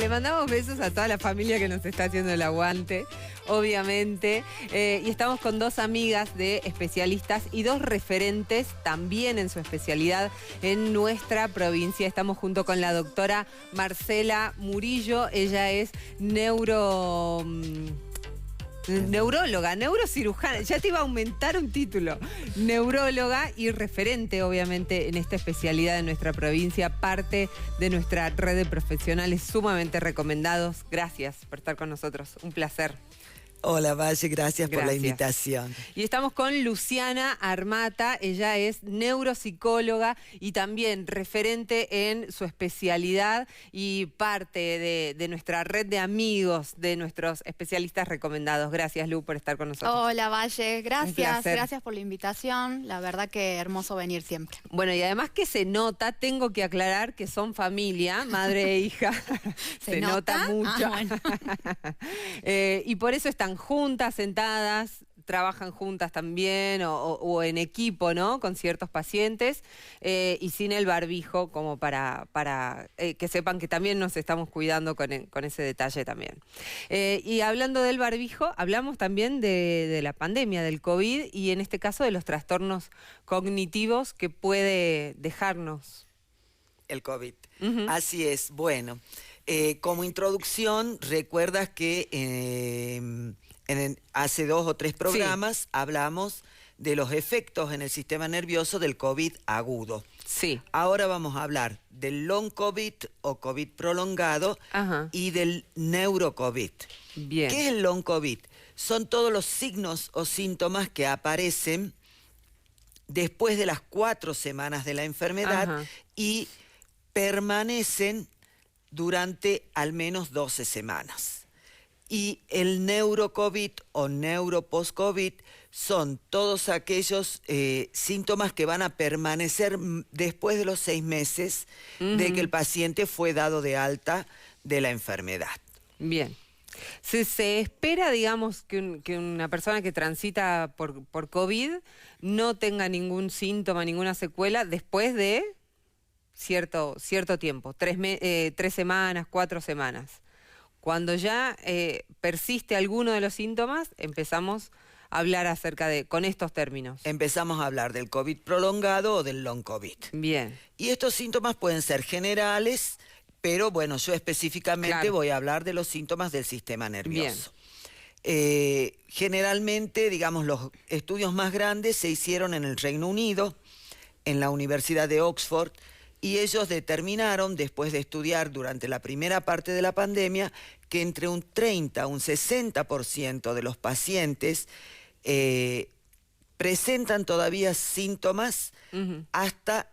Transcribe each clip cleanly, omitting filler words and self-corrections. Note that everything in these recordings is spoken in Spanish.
Le mandamos besos a toda la familia que nos está haciendo el aguante, obviamente. Y estamos con dos amigas de especialistas y dos referentes también en su especialidad en nuestra provincia. Estamos junto con la doctora Marcela Murillo. Ella es neuróloga, neurocirujana, ya te iba a aumentar un título, neuróloga y referente obviamente en esta especialidad de nuestra provincia, parte de nuestra red de profesionales sumamente recomendados. Gracias por estar con nosotros, un placer. Hola Valle, gracias por la invitación. Y estamos con Luciana Armata, ella es neuropsicóloga y también referente en su especialidad y parte de nuestra red de amigos, de nuestros especialistas recomendados. Gracias, Lu, por estar con nosotros. Hola Valle, gracias por la invitación, la verdad que hermoso venir siempre. Bueno, y además que se nota, tengo que aclarar que son familia, madre e hija, se nota mucho. Bueno. Y por eso están juntas, sentadas, trabajan juntas también o en equipo, ¿no? Con ciertos pacientes y sin el barbijo, como para que sepan que también nos estamos cuidando con ese detalle también. Y hablando del barbijo, hablamos también de la pandemia, del COVID y en este caso de los trastornos cognitivos que puede dejarnos. El COVID. Así es. Bueno, como introducción, recuerdas que hace 2 o 3 programas hablamos de los efectos en el sistema nervioso del COVID agudo. Sí. Ahora vamos a hablar del long COVID o COVID prolongado y del neurocovid. Bien. ¿Qué es el long COVID? Son todos los signos o síntomas que aparecen después de las 4 semanas de la enfermedad y permanecen durante al menos 12 semanas. Y el neurocovid o neuropost-COVID son todos aquellos síntomas que van a permanecer después de los 6 meses de que el paciente fue dado de alta de la enfermedad. Bien. ¿Se espera, digamos, que una persona que transita por COVID no tenga ningún síntoma, ninguna secuela después de cierto tiempo? 3 semanas, 4 semanas. Cuando ya persiste alguno de los síntomas, empezamos a hablar con estos términos. Empezamos a hablar del COVID prolongado o del long COVID. Bien. Y estos síntomas pueden ser generales, pero bueno, yo específicamente voy a hablar de los síntomas del sistema nervioso. Generalmente, digamos, los estudios más grandes se hicieron en el Reino Unido, en la Universidad de Oxford, y ellos determinaron, después de estudiar durante la primera parte de la pandemia, que entre un 30 a un 60% de los pacientes presentan todavía síntomas hasta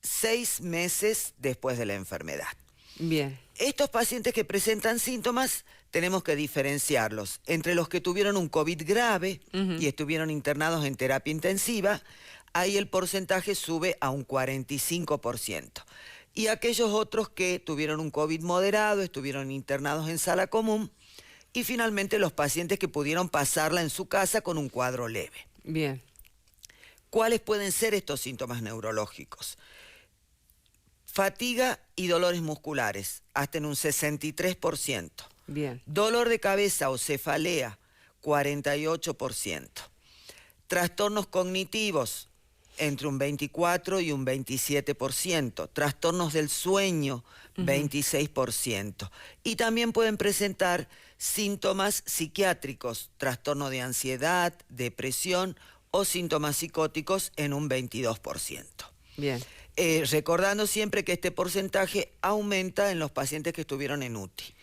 6 meses después de la enfermedad. Bien. Estos pacientes que presentan síntomas tenemos que diferenciarlos entre los que tuvieron un COVID grave y estuvieron internados en terapia intensiva. Ahí el porcentaje sube a un 45%. Y aquellos otros que tuvieron un COVID moderado, estuvieron internados en sala común, y finalmente los pacientes que pudieron pasarla en su casa con un cuadro leve. Bien. ¿Cuáles pueden ser estos síntomas neurológicos? Fatiga y dolores musculares, hasta en un 63%. Bien. Dolor de cabeza o cefalea, 48%. Trastornos cognitivos, entre un 24 y un 27%, trastornos del sueño, 26%. Y también pueden presentar síntomas psiquiátricos, trastorno de ansiedad, depresión o síntomas psicóticos en un 22%. Bien. Recordando siempre que este porcentaje aumenta en los pacientes que estuvieron en UTI.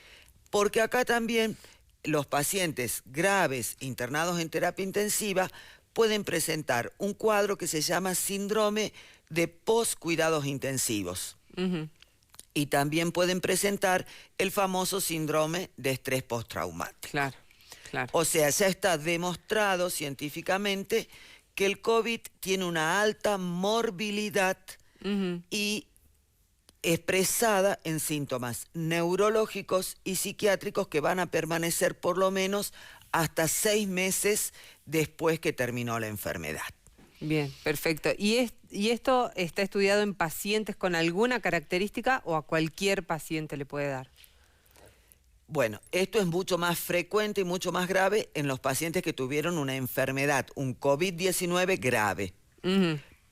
Porque acá también los pacientes graves internados en terapia intensiva pueden presentar un cuadro que se llama síndrome de post-cuidados intensivos. Y también pueden presentar el famoso síndrome de estrés postraumático. Claro, claro. O sea, ya está demostrado científicamente que el COVID tiene una alta morbilidad y expresada en síntomas neurológicos y psiquiátricos que van a permanecer por lo menos hasta 6 meses después que terminó la enfermedad. Bien, perfecto. ¿Y esto está estudiado en pacientes con alguna característica o a cualquier paciente le puede dar? Bueno, esto es mucho más frecuente y mucho más grave en los pacientes que tuvieron una enfermedad, un COVID-19 grave.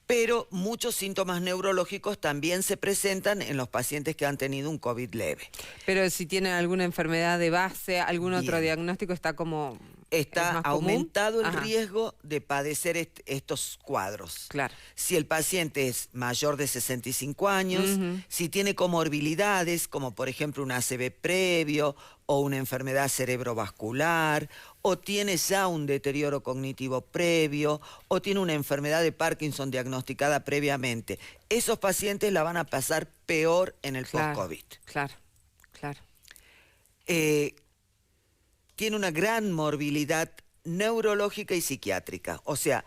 Pero muchos síntomas neurológicos también se presentan en los pacientes que han tenido un COVID leve. Pero si tienen alguna enfermedad de base, algún otro diagnóstico, está como... Está aumentado el riesgo de padecer estos cuadros. Claro. Si el paciente es mayor de 65 años, si tiene comorbilidades, como por ejemplo un ACV previo o una enfermedad cerebrovascular, o tiene ya un deterioro cognitivo previo, o tiene una enfermedad de Parkinson diagnosticada previamente, esos pacientes la van a pasar peor en el post-COVID. Claro, claro. Tiene una gran morbilidad neurológica y psiquiátrica. O sea,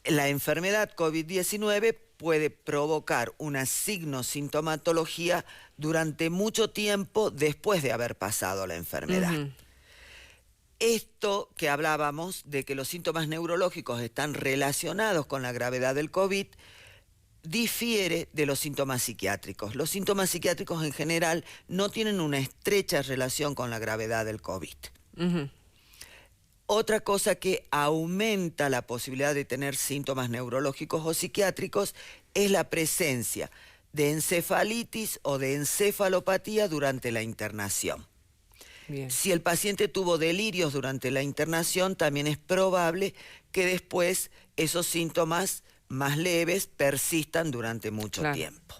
la enfermedad COVID-19 puede provocar una signo-sintomatología durante mucho tiempo después de haber pasado la enfermedad. Esto que hablábamos de que los síntomas neurológicos están relacionados con la gravedad del COVID difiere de los síntomas psiquiátricos. Los síntomas psiquiátricos en general no tienen una estrecha relación con la gravedad del COVID. Otra cosa que aumenta la posibilidad de tener síntomas neurológicos o psiquiátricos es la presencia de encefalitis o de encefalopatía durante la internación. Bien. Si el paciente tuvo delirios durante la internación, también es probable que después esos síntomas más leves persistan durante mucho tiempo.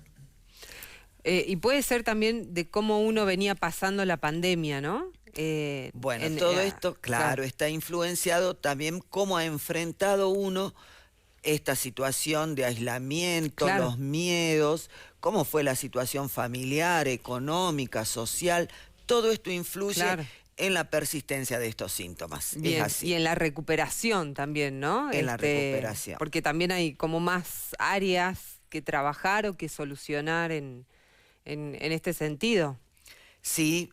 Y puede ser también de cómo uno venía pasando la pandemia, ¿no? Bueno, todo esto, claro, está influenciado también cómo ha enfrentado uno esta situación de aislamiento, los miedos, cómo fue la situación familiar, económica, social. Todo esto influye en la persistencia de estos síntomas. Bien, es así. Y en la recuperación también, ¿no? En la recuperación. Porque también hay como más áreas que trabajar o que solucionar en este sentido. Sí,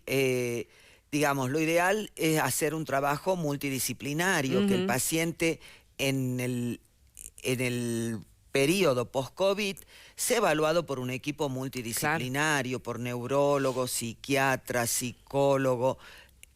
digamos, lo ideal es hacer un trabajo multidisciplinario, que el paciente en el periodo post-COVID sea evaluado por un equipo multidisciplinario, por neurólogo, psiquiatra, psicólogo,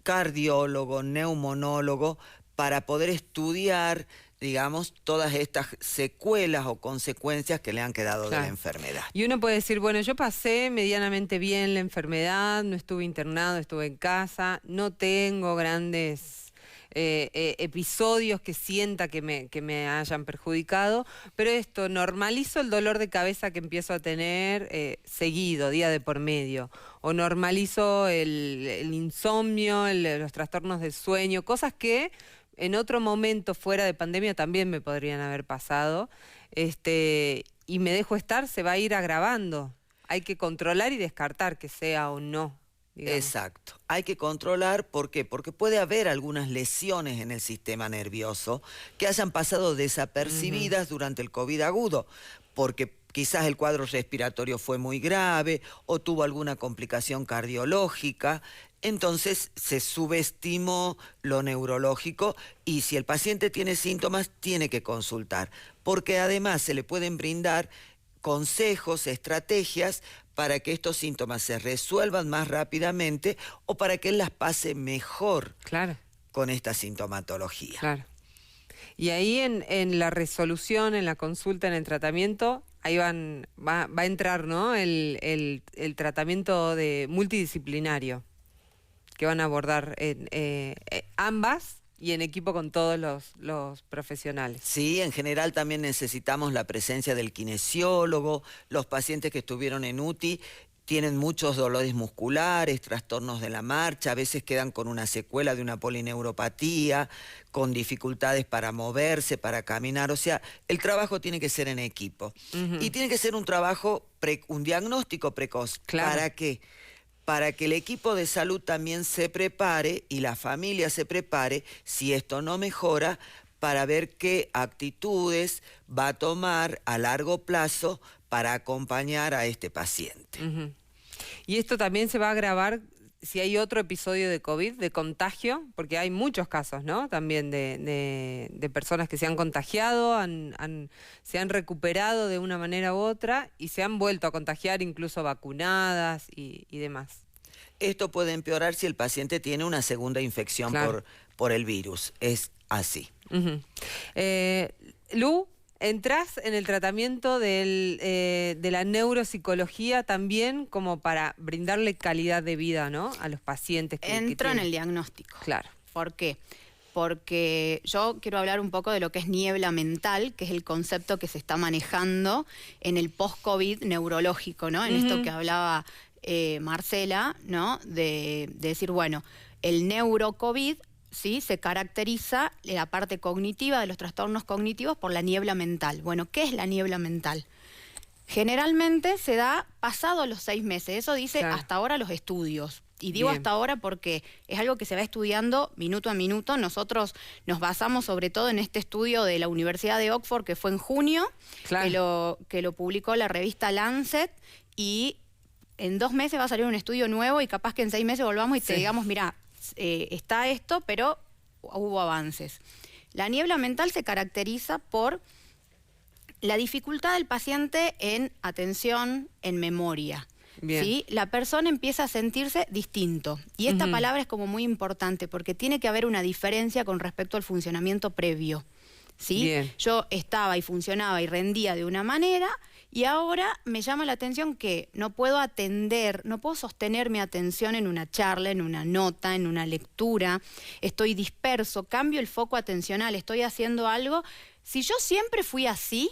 cardiólogo, neumonólogo, para poder estudiar, digamos, todas estas secuelas o consecuencias que le han quedado de la enfermedad. Y uno puede decir, bueno, yo pasé medianamente bien la enfermedad, no estuve internado, estuve en casa, no tengo grandes episodios que sienta que me hayan perjudicado, pero esto, normalizo el dolor de cabeza que empiezo a tener seguido, día de por medio, o normalizo el insomnio, los trastornos del sueño, cosas que en otro momento fuera de pandemia también me podrían haber pasado, y me dejo estar, se va a ir agravando. Hay que controlar y descartar que sea o no. Digamos. Exacto. Hay que controlar, ¿por qué? Porque puede haber algunas lesiones en el sistema nervioso que hayan pasado desapercibidas durante el COVID agudo, porque quizás el cuadro respiratorio fue muy grave o tuvo alguna complicación cardiológica. Entonces se subestimó lo neurológico y si el paciente tiene síntomas tiene que consultar, porque además se le pueden brindar consejos, estrategias para que estos síntomas se resuelvan más rápidamente o para que él las pase mejor con esta sintomatología. Claro. Y ahí en la resolución, en la consulta, en el tratamiento, ahí va a entrar, ¿no? el tratamiento multidisciplinario que van a abordar ambas y en equipo con todos los profesionales. Sí, en general también necesitamos la presencia del kinesiólogo. Los pacientes que estuvieron en UTI tienen muchos dolores musculares, trastornos de la marcha, a veces quedan con una secuela de una polineuropatía, con dificultades para moverse, para caminar. O sea, el trabajo tiene que ser en equipo. Y tiene que ser un trabajo, un diagnóstico precoz. ¿Para qué? Para que el equipo de salud también se prepare y la familia se prepare, si esto no mejora, para ver qué actitudes va a tomar a largo plazo para acompañar a este paciente. Y esto también se va a agravar si hay otro episodio de COVID, de contagio, porque hay muchos casos, ¿no? También de personas que se han contagiado, se han recuperado de una manera u otra y se han vuelto a contagiar, incluso vacunadas y demás. Esto puede empeorar si el paciente tiene una segunda infección por el virus. Es así. Lu, ¿entrás en el tratamiento de la neuropsicología también como para brindarle calidad de vida, ¿no?, a los pacientes que Entro en el diagnóstico. Claro. ¿Por qué? Porque yo quiero hablar un poco de lo que es niebla mental, que es el concepto que se está manejando en el post-COVID neurológico, ¿no? En esto que hablaba Marcela, ¿no? De decir, bueno, el neuro-COVID, ¿sí?, se caracteriza la parte cognitiva de los trastornos cognitivos por la niebla mental. Bueno, ¿qué es la niebla mental? Generalmente se da pasado los 6 meses, eso dice hasta ahora los estudios. Y digo hasta ahora porque es algo que se va estudiando minuto a minuto. Nosotros nos basamos sobre todo en este estudio de la Universidad de Oxford, que fue en junio, que lo publicó la revista Lancet, y en 2 meses va a salir un estudio nuevo y capaz que en 6 meses volvamos y te digamos, mira, está esto, pero hubo avances. La niebla mental se caracteriza por la dificultad del paciente en atención, en memoria. ¿Sí? La persona empieza a sentirse distinto. Y esta palabra es como muy importante porque tiene que haber una diferencia con respecto al funcionamiento previo. ¿Sí? Yo estaba y funcionaba y rendía de una manera y ahora me llama la atención que no puedo atender, no puedo sostener mi atención en una charla, en una nota, en una lectura. Estoy disperso, cambio el foco atencional, estoy haciendo algo. Si yo siempre fui así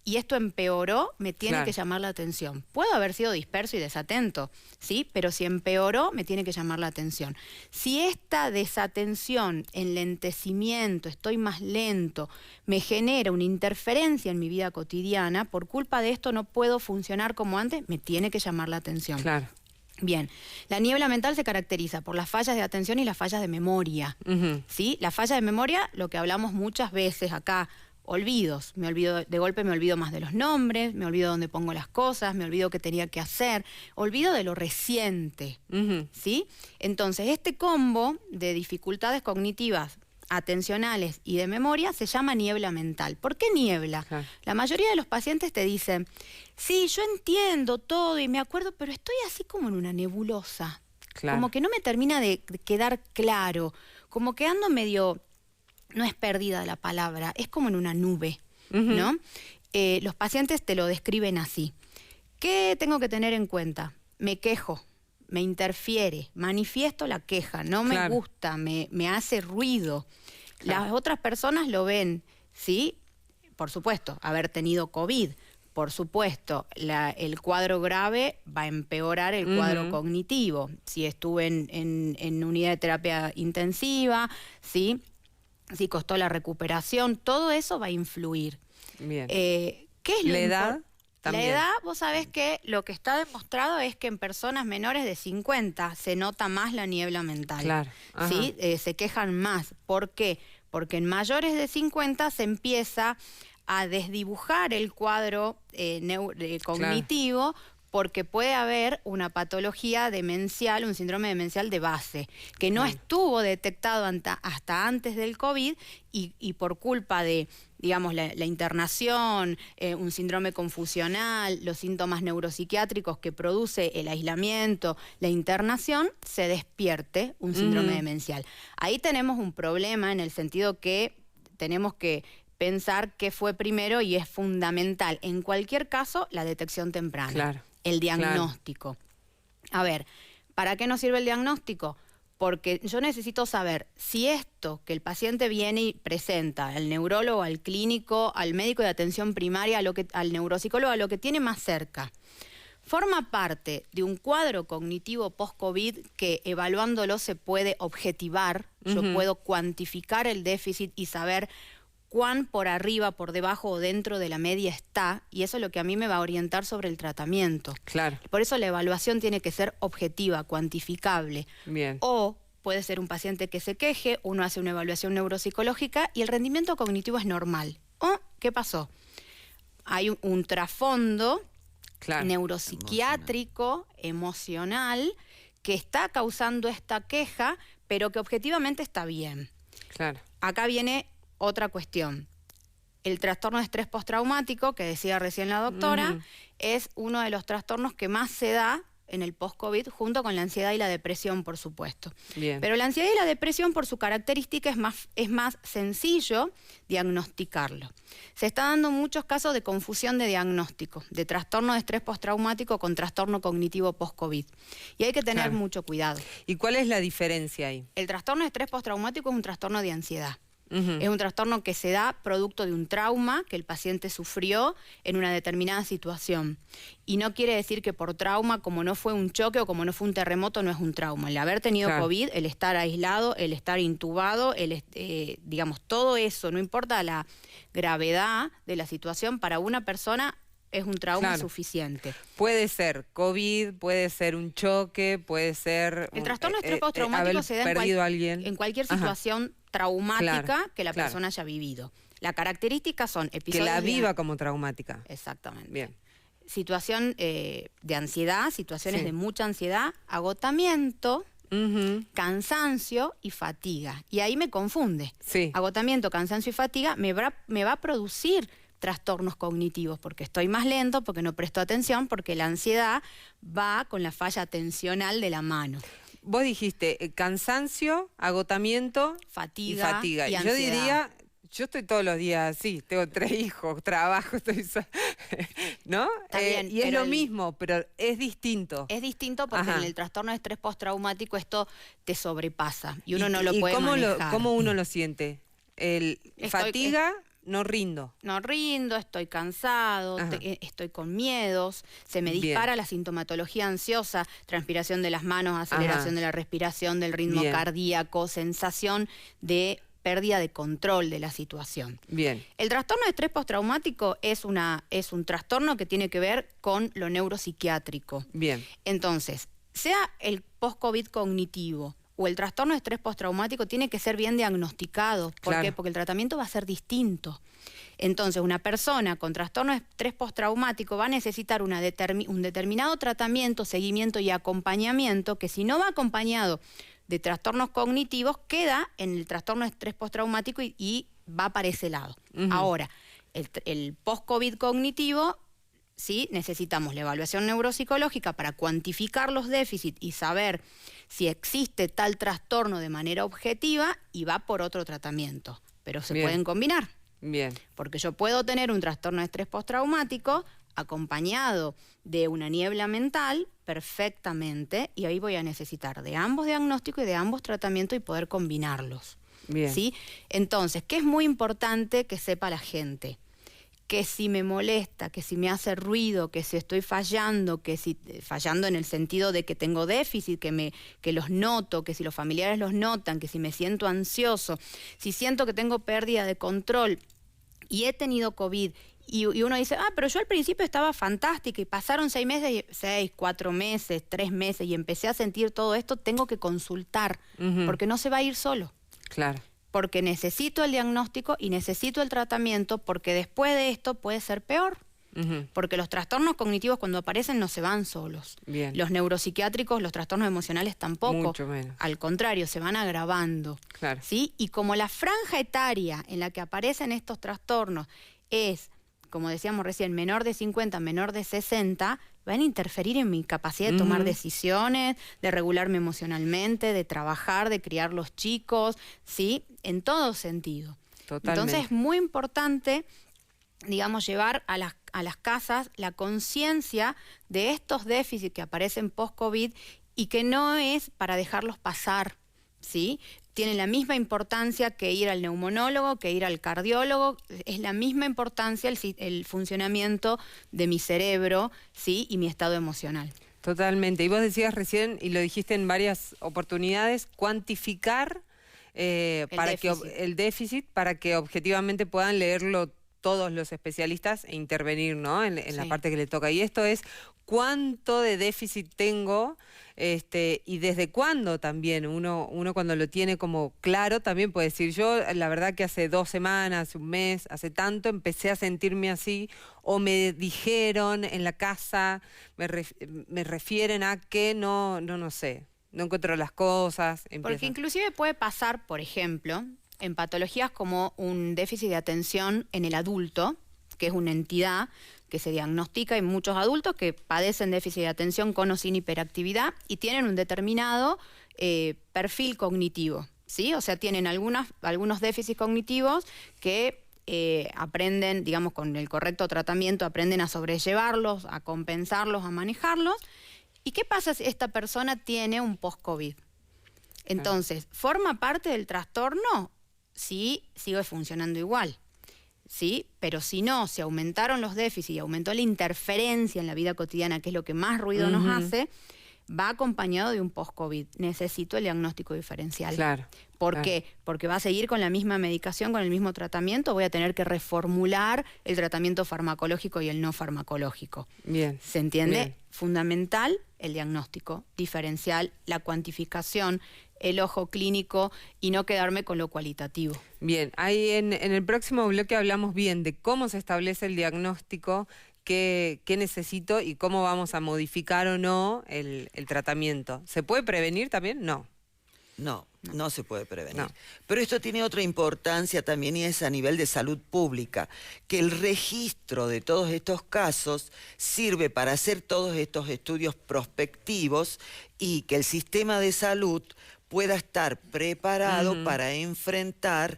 y esto empeoró, me tiene que llamar la atención. Puedo haber sido disperso y desatento, ¿sí? Pero si empeoró, me tiene que llamar la atención. Si esta desatención, enlentecimiento, estoy más lento, me genera una interferencia en mi vida cotidiana, por culpa de esto no puedo funcionar como antes, me tiene que llamar la atención. Claro. Bien, la niebla mental se caracteriza por las fallas de atención y las fallas de memoria, ¿sí? La falla de memoria, lo que hablamos muchas veces acá, olvidos, de golpe me olvido más de los nombres, me olvido dónde pongo las cosas, me olvido qué tenía que hacer, olvido de lo reciente, ¿sí? Entonces, este combo de dificultades cognitivas, atencionales y de memoria se llama niebla mental. ¿Por qué niebla? La mayoría de los pacientes te dicen, sí, yo entiendo todo y me acuerdo, pero estoy así como en una nebulosa, como que no me termina de quedar claro, como que ando medio... No es perdida la palabra, es como en una nube, ¿no? Los pacientes te lo describen así. ¿Qué tengo que tener en cuenta? Me quejo, me interfiere, manifiesto la queja, no me gusta, me hace ruido. Las otras personas lo ven, ¿sí? Por supuesto, haber tenido COVID. Por supuesto, el cuadro grave va a empeorar el cuadro cognitivo. Si estuve en unidad de terapia intensiva, ¿sí? Si costó la recuperación, todo eso va a influir. Bien. ¿Qué es la edad? También. La edad, vos sabés que lo que está demostrado es que en personas menores de 50 se nota más la niebla mental. Claro. ¿Sí? Se quejan más. ¿Por qué? Porque en mayores de 50 se empieza a desdibujar el cuadro cognitivo, porque puede haber una patología demencial, un síndrome demencial de base, que no estuvo detectado hasta antes del COVID y por culpa de, digamos, la internación, un síndrome confusional, los síntomas neuropsiquiátricos que produce el aislamiento, la internación, se despierte un síndrome demencial. Ahí tenemos un problema en el sentido que tenemos que pensar qué fue primero y es fundamental, en cualquier caso, la detección temprana. El diagnóstico. A ver, ¿para qué nos sirve el diagnóstico? Porque yo necesito saber si esto que el paciente viene y presenta al neurólogo, al clínico, al médico de atención primaria, al neuropsicólogo, a lo que tiene más cerca, forma parte de un cuadro cognitivo post-COVID que evaluándolo se puede objetivar, yo puedo cuantificar el déficit y saber cuán por arriba, por debajo o dentro de la media está, y eso es lo que a mí me va a orientar sobre el tratamiento. Claro. Por eso la evaluación tiene que ser objetiva, cuantificable. Bien. O puede ser un paciente que se queje, uno hace una evaluación neuropsicológica y el rendimiento cognitivo es normal. ¿O qué pasó? Hay un trasfondo neuropsiquiátrico, emocional, que está causando esta queja, pero que objetivamente está bien. Claro. Acá viene otra cuestión. El trastorno de estrés postraumático, que decía recién la doctora, es uno de los trastornos que más se da en el post-COVID, junto con la ansiedad y la depresión, por supuesto. Bien. Pero la ansiedad y la depresión, por su característica, es más sencillo diagnosticarlo. Se está dando muchos casos de confusión de diagnóstico, de trastorno de estrés postraumático con trastorno cognitivo post-COVID. Y hay que tener mucho cuidado. ¿Y cuál es la diferencia ahí? El trastorno de estrés postraumático es un trastorno de ansiedad. Es un trastorno que se da producto de un trauma que el paciente sufrió en una determinada situación. Y no quiere decir que por trauma, como no fue un choque o como no fue un terremoto, no es un trauma. El haber tenido COVID, el estar aislado, el estar intubado, digamos, todo eso, no importa la gravedad de la situación, para una persona es un trauma suficiente. Puede ser COVID, puede ser un choque, puede ser... El trastorno de estrés postraumático se da en cualquier situación traumática que la persona haya vivido. Las características son episodios... Que la viva como traumática. Exactamente. Bien. Situación de ansiedad, situaciones de mucha ansiedad, agotamiento, cansancio y fatiga. Y ahí me confunde. Agotamiento, cansancio y fatiga me va a producir trastornos cognitivos, porque estoy más lento, porque no presto atención, porque la ansiedad va con la falla atencional de la mano. Vos dijiste cansancio, agotamiento, fatiga y fatiga. Y yo diría, yo estoy todos los días así, tengo 3 hijos, trabajo, ¿no? Bien, y es lo mismo, pero es distinto. Es distinto porque en el trastorno de estrés postraumático esto te sobrepasa y uno no lo puede manejar. ¿Cómo uno lo siente? Fatiga... No rindo. No rindo, estoy cansado, estoy con miedos, se me dispara la sintomatología ansiosa, transpiración de las manos, aceleración de la respiración, del ritmo cardíaco, sensación de pérdida de control de la situación. Bien. El trastorno de estrés postraumático es un trastorno que tiene que ver con lo neuropsiquiátrico. Bien. Entonces, sea el post-COVID cognitivo o el trastorno de estrés postraumático, tiene que ser bien diagnosticado. ¿Por qué? Porque el tratamiento va a ser distinto. Entonces, una persona con trastorno de estrés postraumático va a necesitar un determinado tratamiento, seguimiento y acompañamiento, que si no va acompañado de trastornos cognitivos, queda en el trastorno de estrés postraumático y va para ese lado. Ahora, el post-COVID cognitivo... ¿Sí? Necesitamos la evaluación neuropsicológica para cuantificar los déficits y saber si existe tal trastorno de manera objetiva y va por otro tratamiento. Pero se pueden combinar. Bien. Porque yo puedo tener un trastorno de estrés postraumático acompañado de una niebla mental perfectamente y ahí voy a necesitar de ambos diagnósticos y de ambos tratamientos y poder combinarlos. Bien. ¿Sí? Entonces, ¿qué es muy importante que sepa la gente? Que si me molesta, que si me hace ruido, que si estoy fallando, que si fallando en el sentido de que tengo déficit, que los noto, que si los familiares los notan, que si me siento ansioso, si siento que tengo pérdida de control y he tenido COVID y uno dice, pero yo al principio estaba fantástica y pasaron 6 meses, 6, 4 meses, 3 meses y empecé a sentir todo esto, tengo que consultar porque no se va a ir solo. Claro. Porque necesito el diagnóstico y necesito el tratamiento, porque después de esto puede ser peor. Porque los trastornos cognitivos cuando aparecen no se van solos. Bien. Los neuropsiquiátricos, los trastornos emocionales tampoco. Mucho menos. Al contrario, se van agravando. Claro. ¿Sí? Y como la franja etaria en la que aparecen estos trastornos es, como decíamos recién, menor de 50, menor de 60, van a interferir en mi capacidad de tomar decisiones, de regularme emocionalmente, de trabajar, de criar los chicos, ¿sí? En todo sentido. Totalmente. Entonces es muy importante, digamos, llevar a las casas la conciencia de estos déficits que aparecen post-COVID y que no es para dejarlos pasar, ¿sí? Tienen la misma importancia que ir al neumonólogo, que ir al cardiólogo, es la misma importancia el funcionamiento de mi cerebro, ¿sí? Y mi estado emocional. Totalmente. Y vos decías recién, y lo dijiste en varias oportunidades, cuantificar el déficit para que objetivamente puedan leerlo todos los especialistas e intervenir, ¿no? En la parte que le toca. Y esto es cuánto de déficit tengo y desde cuándo también. Uno cuando lo tiene como claro también puede decir, yo la verdad que hace 2 semanas, hace un mes, hace tanto empecé a sentirme así, o me dijeron en la casa, me refieren a que no sé, no encuentro las cosas. Porque inclusive puede pasar, por ejemplo, en patologías como un déficit de atención en el adulto, que es una entidad que se diagnostica en muchos adultos que padecen déficit de atención con o sin hiperactividad y tienen un determinado perfil cognitivo, ¿sí? O sea, tienen algunos déficits cognitivos que aprenden, digamos, con el correcto tratamiento, aprenden a sobrellevarlos, a compensarlos, a manejarlos. ¿Y qué pasa si esta persona tiene un post-COVID? Entonces, ¿forma parte del trastorno? Sí, sigue funcionando igual, ¿sí? Pero si no, si aumentaron los déficits y aumentó la interferencia en la vida cotidiana, que es lo que más ruido nos hace, va acompañado de un post-COVID. Necesito el diagnóstico diferencial. Claro. ¿Por qué? Porque va a seguir con la misma medicación, con el mismo tratamiento, voy a tener que reformular el tratamiento farmacológico y el no farmacológico. Bien. ¿Se entiende? Bien. Fundamental el diagnóstico diferencial, la cuantificación, el ojo clínico y no quedarme con lo cualitativo. Bien, ahí en el próximo bloque hablamos bien de cómo se establece el diagnóstico, qué necesito y cómo vamos a modificar o no el tratamiento. ¿Se puede prevenir también? No. No se puede prevenir. No. Pero esto tiene otra importancia también y es a nivel de salud pública, que el registro de todos estos casos sirve para hacer todos estos estudios prospectivos y que el sistema de salud pueda estar preparado para enfrentar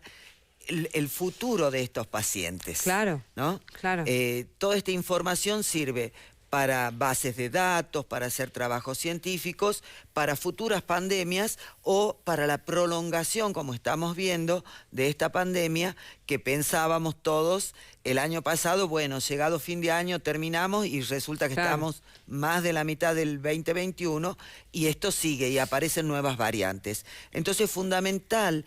el futuro de estos pacientes. Claro, ¿no? claro. Toda esta información sirve para bases de datos, para hacer trabajos científicos, para futuras pandemias o para la prolongación, como estamos viendo, de esta pandemia que pensábamos todos el año pasado, bueno, llegado fin de año terminamos y resulta que estamos más de la mitad del 2021 y esto sigue y aparecen nuevas variantes. Entonces es fundamental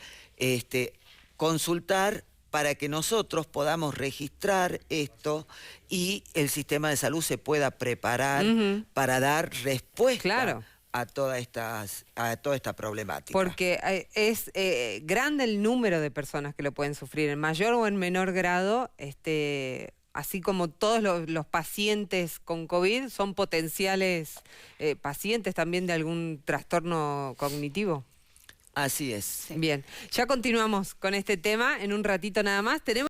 consultar para que nosotros podamos registrar esto y el sistema de salud se pueda preparar para dar respuesta a toda esta problemática. Porque es grande el número de personas que lo pueden sufrir, en mayor o en menor grado, así como todos los pacientes con COVID son potenciales pacientes también de algún trastorno cognitivo. Así es. Bien, ya continuamos con este tema en un ratito nada más. Tenemos